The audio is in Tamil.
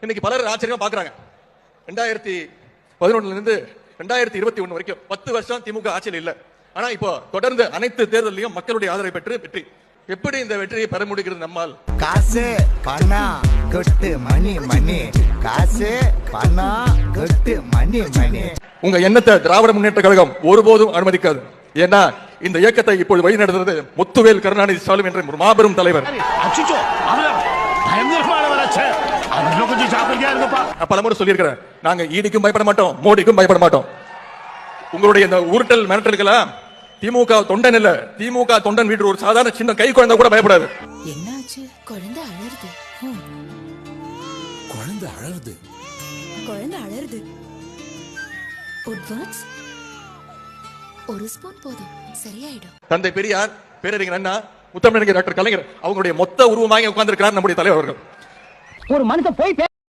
இன்னைக்கு பலர் ஆச்சரியமா பாக்குறாங்க. 2011 இருந்து 2021 வரைக்கும் 10 வருஷம் திமுக ஆட்சியில் இல்ல. ஆனா இப்போ தொடர்ந்து அனைத்து தேர்தலையும் மக்களுடைய ஆதரவை பெற்று வெற்றி. எப்படி இந்த வெற்றியை பெற முடிகிறது நம்மால்? காசு பணம் கொட்டு மணி மணி, காசு பணம் கொட்டு மணி மணி. உங்க எண்ணத்தை திராவிட முன்னேற்ற கழகம் ஒருபோதும் அனுமதிக்காது. ஏன்னா இந்த இயக்கத்தை இப்போது வழி நடத்துறது முத்துவேல் கருணாநிதி ஸ்டாலின் என்ற ஒரு மாபெரும் தலைவர். பலமுறை சொல்லியிருக்கிறேன், நாங்க ஈடிக்கும் பயப்பட மாட்டோம், மோடிக்கும் பயப்பட மாட்டோம். உங்களுடைய இந்த உருட்டல் மிரட்டல்களா திமுக தொண்டன் இல்ல, திமுக தொண்டன் வீட்டு ஒரு சாதாரண சின்ன கை குழந்தை கூட பயப்படாது. என்னாச்சு? குழந்தை அழறுது. குழந்தை அழறுது. குழந்தை அழறுது. உட்வர்ட்ஸ் ஒரு ஸ்பூன் போதும், சரியாயிடும். தந்தை பெரியார், பேரறிஞர் அண்ணா, முத்தமிழறிஞர் டாக்டர் கலைஞர் அவங்களுடைய மொத்த உருவமாக உட்கார்ந்திருக்கிறார் நம்முடைய தலைவர் அவர்கள். ஒரு மனுஷன் போய்